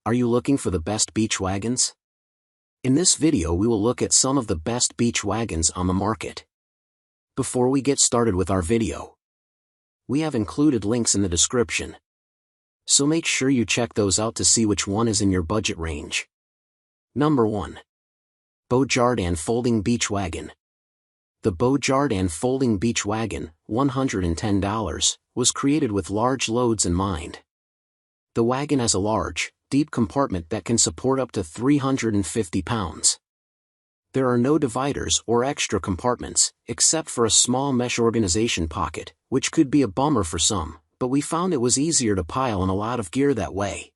Are you looking for the best beach wagons? In this video we will look at some of the best beach wagons on the market. Before we get started with our video, we have included links in the description, so make sure you check those out to see which one is in your budget range. Number 1. Beau Jardin Folding Beach Wagon. The Beau Jardin Folding Beach Wagon, $110, was created with large loads in mind. The wagon has a large, deep compartment that can support up to 350 pounds. There are no dividers or extra compartments, except for a small mesh organization pocket, which could be a bummer for some, but we found it was easier to pile in a lot of gear that way.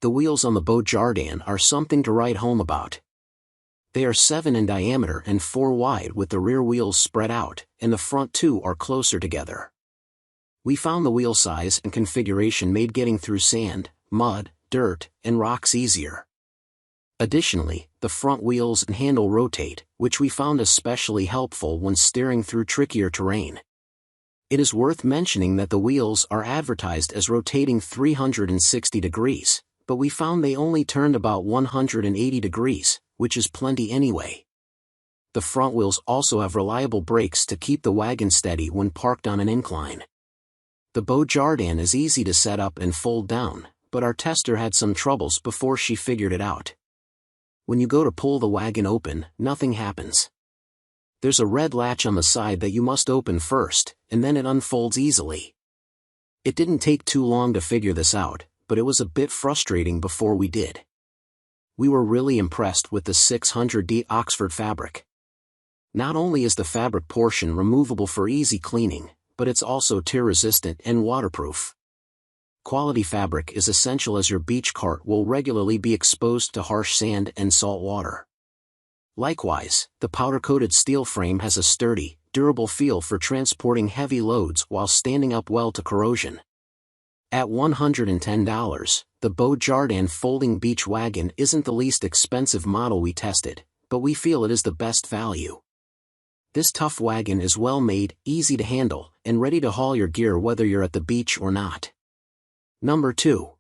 The wheels on the Beau Jardin are something to write home about. They are 7 in diameter and 4 wide, with the rear wheels spread out, and the front 2 are closer together. We found the wheel size and configuration made getting through sand, mud, dirt, and rocks easier. Additionally, the front wheels and handle rotate, which we found especially helpful when steering through trickier terrain. It is worth mentioning that the wheels are advertised as rotating 360 degrees, but we found they only turned about 180 degrees, which is plenty anyway. The front wheels also have reliable brakes to keep the wagon steady when parked on an incline. The Beau Jardin is easy to set up and fold down, but our tester had some troubles before she figured it out. When you go to pull the wagon open, nothing happens. There's a red latch on the side that you must open first, and then it unfolds easily. It didn't take too long to figure this out, but it was a bit frustrating before we did. We were really impressed with the 600D Oxford fabric. Not only is the fabric portion removable for easy cleaning, but it's also tear-resistant and waterproof. Quality fabric is essential as your beach cart will regularly be exposed to harsh sand and salt water. Likewise, the powder-coated steel frame has a sturdy, durable feel for transporting heavy loads while standing up well to corrosion. At $110, the Beau Jardin Folding Beach Wagon isn't the least expensive model we tested, but we feel it is the best value. This tough wagon is well made, easy to handle, and ready to haul your gear whether you're at the beach or not. Number 2.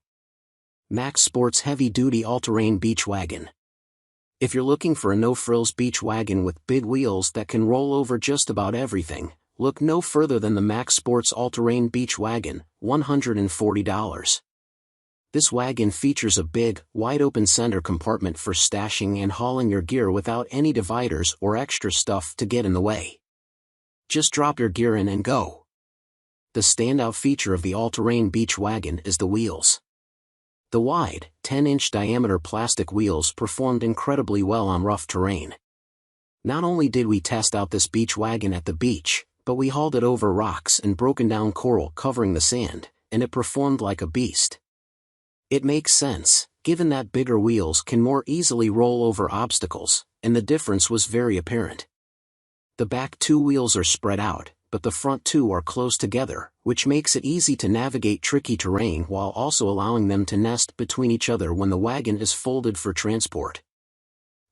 Max Sports Heavy Duty All-Terrain Beach Wagon. If you're looking for a no-frills beach wagon with big wheels that can roll over just about everything, look no further than the Max Sports All-Terrain Beach Wagon, $140. This wagon features a big, wide-open center compartment for stashing and hauling your gear without any dividers or extra stuff to get in the way. Just drop your gear in and go. The standout feature of the all-terrain beach wagon is the wheels. The wide, 10-inch diameter plastic wheels performed incredibly well on rough terrain. Not only did we test out this beach wagon at the beach, but we hauled it over rocks and broken down coral covering the sand, and it performed like a beast. It makes sense, given that bigger wheels can more easily roll over obstacles, and the difference was very apparent. The back 2 wheels are spread out, but the front 2 are close together, which makes it easy to navigate tricky terrain while also allowing them to nest between each other when the wagon is folded for transport.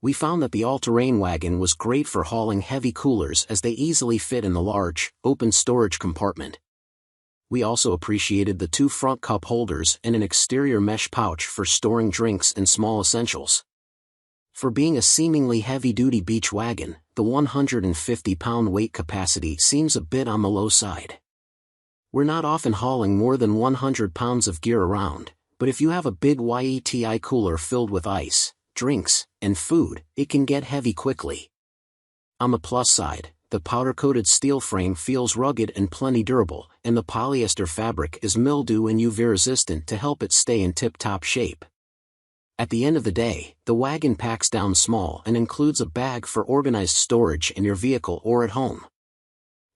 We found that the all-terrain wagon was great for hauling heavy coolers as they easily fit in the large, open storage compartment. We also appreciated the 2 front cup holders and an exterior mesh pouch for storing drinks and small essentials. For being a seemingly heavy-duty beach wagon, the 150-pound weight capacity seems a bit on the low side. We're not often hauling more than 100 pounds of gear around, but if you have a big YETI cooler filled with ice, drinks, and food, it can get heavy quickly. On the plus side, the powder-coated steel frame feels rugged and plenty durable, and the polyester fabric is mildew and UV-resistant to help it stay in tip-top shape. At the end of the day, the wagon packs down small and includes a bag for organized storage in your vehicle or at home.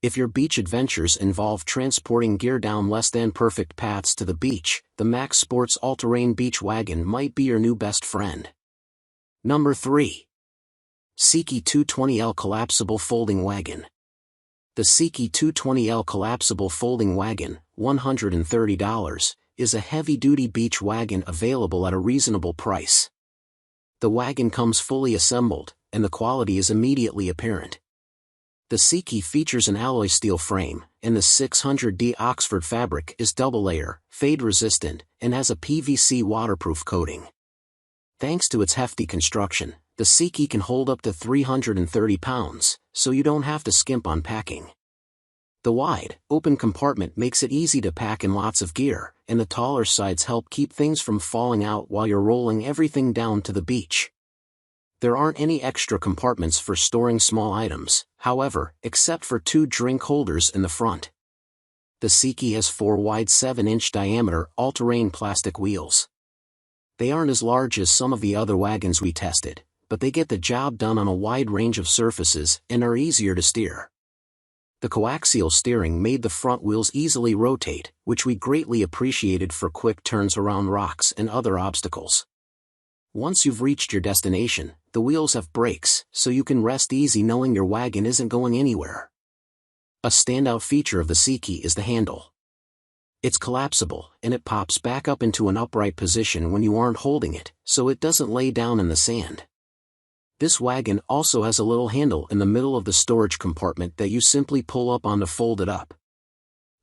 If your beach adventures involve transporting gear down less-than-perfect paths to the beach, the Max Sports All-Terrain Beach Wagon might be your new best friend. Number 3. Sekey 220L Collapsible Folding Wagon. The Sekey 220L Collapsible Folding Wagon, $130, is a heavy-duty beach wagon available at a reasonable price. The wagon comes fully assembled, and the quality is immediately apparent. The Sekey features an alloy steel frame, and the 600D Oxford fabric is double-layer, fade-resistant, and has a PVC waterproof coating. Thanks to its hefty construction, the Sekey can hold up to 330 pounds, so you don't have to skimp on packing. The wide, open compartment makes it easy to pack in lots of gear, and the taller sides help keep things from falling out while you're rolling everything down to the beach. There aren't any extra compartments for storing small items, however, except for 2 drink holders in the front. The Sekey has 4 wide 7-inch diameter all-terrain plastic wheels. They aren't as large as some of the other wagons we tested, but they get the job done on a wide range of surfaces and are easier to steer. The coaxial steering made the front wheels easily rotate, which we greatly appreciated for quick turns around rocks and other obstacles. Once you've reached your destination, the wheels have brakes, so you can rest easy knowing your wagon isn't going anywhere. A standout feature of the Sekey is the handle. It's collapsible, and it pops back up into an upright position when you aren't holding it, so it doesn't lay down in the sand. This wagon also has a little handle in the middle of the storage compartment that you simply pull up on to fold it up.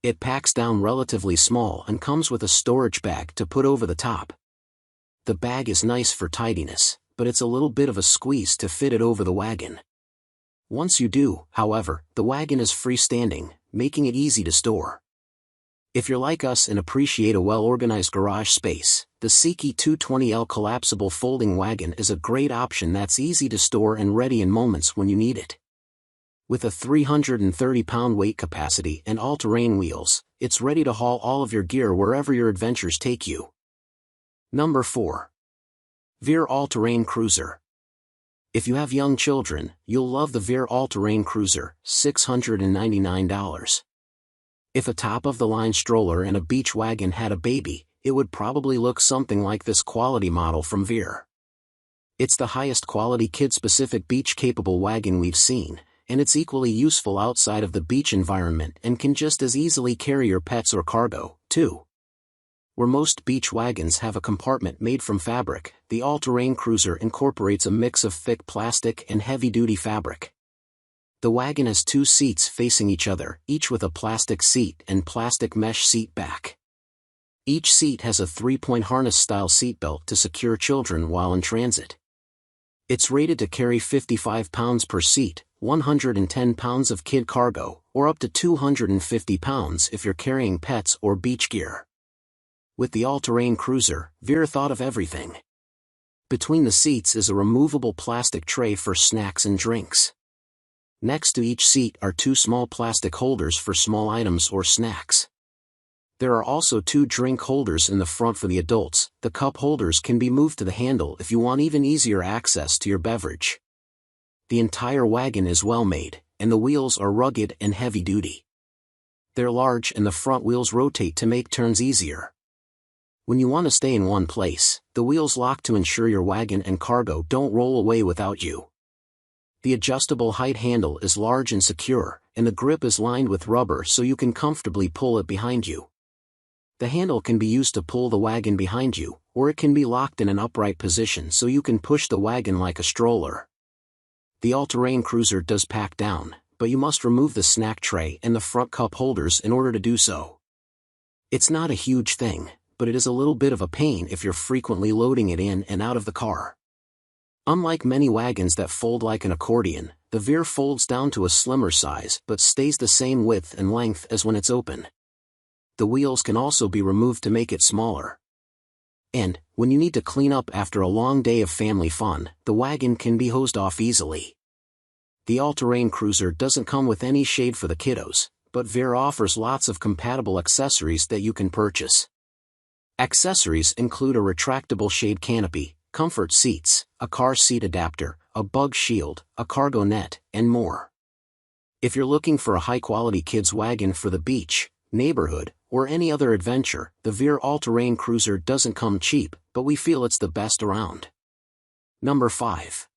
It packs down relatively small and comes with a storage bag to put over the top. The bag is nice for tidiness, but it's a little bit of a squeeze to fit it over the wagon. Once you do, however, the wagon is freestanding, making it easy to store. If you're like us and appreciate a well-organized garage space, the Sekey 220L collapsible folding wagon is a great option that's easy to store and ready in moments when you need it. With a 330-pound weight capacity and all-terrain wheels, it's ready to haul all of your gear wherever your adventures take you. Number 4. Veer All-Terrain Cruiser. If you have young children, you'll love the Veer All-Terrain Cruiser, $699. If a top-of-the-line stroller and a beach wagon had a baby, it would probably look something like this quality model from Veer. It's the highest quality kid-specific beach-capable wagon we've seen, and it's equally useful outside of the beach environment and can just as easily carry your pets or cargo, too. Where most beach wagons have a compartment made from fabric, the all-terrain cruiser incorporates a mix of thick plastic and heavy-duty fabric. The wagon has 2 seats facing each other, each with a plastic seat and plastic mesh seat back. Each seat has a 3-point harness-style seatbelt to secure children while in transit. It's rated to carry 55 pounds per seat, 110 pounds of kid cargo, or up to 250 pounds if you're carrying pets or beach gear. With the all-terrain cruiser, Veer thought of everything. Between the seats is a removable plastic tray for snacks and drinks. Next to each seat are 2 small plastic holders for small items or snacks. There are also 2 drink holders in the front for the adults. The cup holders can be moved to the handle if you want even easier access to your beverage. The entire wagon is well made, and the wheels are rugged and heavy-duty. They're large and the front wheels rotate to make turns easier. When you want to stay in one place, the wheels lock to ensure your wagon and cargo don't roll away without you. The adjustable height handle is large and secure, and the grip is lined with rubber so you can comfortably pull it behind you. The handle can be used to pull the wagon behind you, or it can be locked in an upright position so you can push the wagon like a stroller. The all-terrain cruiser does pack down, but you must remove the snack tray and the front cup holders in order to do so. It's not a huge thing, but it is a little bit of a pain if you're frequently loading it in and out of the car. Unlike many wagons that fold like an accordion, the Veer folds down to a slimmer size but stays the same width and length as when it's open. The wheels can also be removed to make it smaller. And, when you need to clean up after a long day of family fun, the wagon can be hosed off easily. The all-terrain cruiser doesn't come with any shade for the kiddos, but Veer offers lots of compatible accessories that you can purchase. Accessories include a retractable shade canopy, comfort seats, a car seat adapter, a bug shield, a cargo net, and more. If you're looking for a high-quality kids wagon for the beach, neighborhood, or any other adventure, the Veer all-terrain cruiser doesn't come cheap, but we feel it's the best around. Number 5.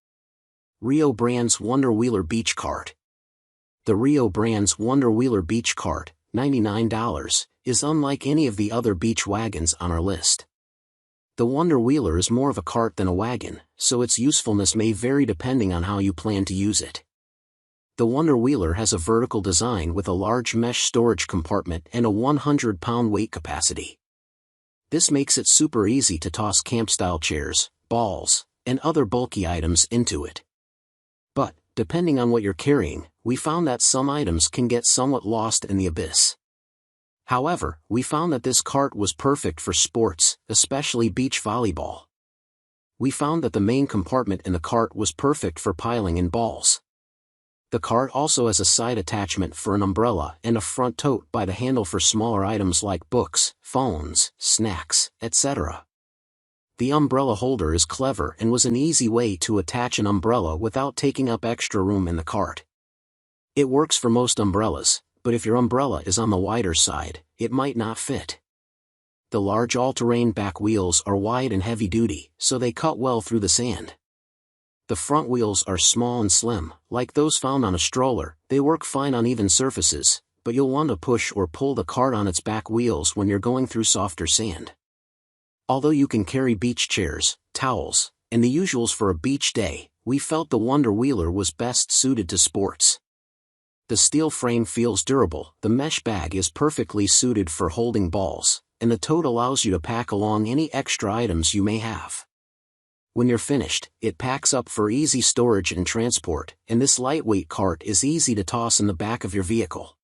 Rio Brand's Wonder Wheeler Beach Cart. The Rio Brand's Wonder Wheeler Beach Cart, $99, is unlike any of the other beach wagons on our list. The Wonder Wheeler is more of a cart than a wagon, so its usefulness may vary depending on how you plan to use it. The Wonder Wheeler has a vertical design with a large mesh storage compartment and a 100-pound weight capacity. This makes it super easy to toss camp-style chairs, balls, and other bulky items into it. But, depending on what you're carrying, we found that some items can get somewhat lost in the abyss. However, we found that this cart was perfect for sports, especially beach volleyball. We found that the main compartment in the cart was perfect for piling in balls. The cart also has a side attachment for an umbrella and a front tote by the handle for smaller items like books, phones, snacks, etc. The umbrella holder is clever and was an easy way to attach an umbrella without taking up extra room in the cart. It works for most umbrellas, but if your umbrella is on the wider side, it might not fit. The large all-terrain back wheels are wide and heavy-duty, so they cut well through the sand. The front wheels are small and slim, like those found on a stroller. They work fine on even surfaces, but you'll want to push or pull the cart on its back wheels when you're going through softer sand. Although you can carry beach chairs, towels, and the usuals for a beach day, we felt the Wonder Wheeler was best suited to sports. The steel frame feels durable, the mesh bag is perfectly suited for holding balls, and the tote allows you to pack along any extra items you may have. When you're finished, it packs up for easy storage and transport, and this lightweight cart is easy to toss in the back of your vehicle.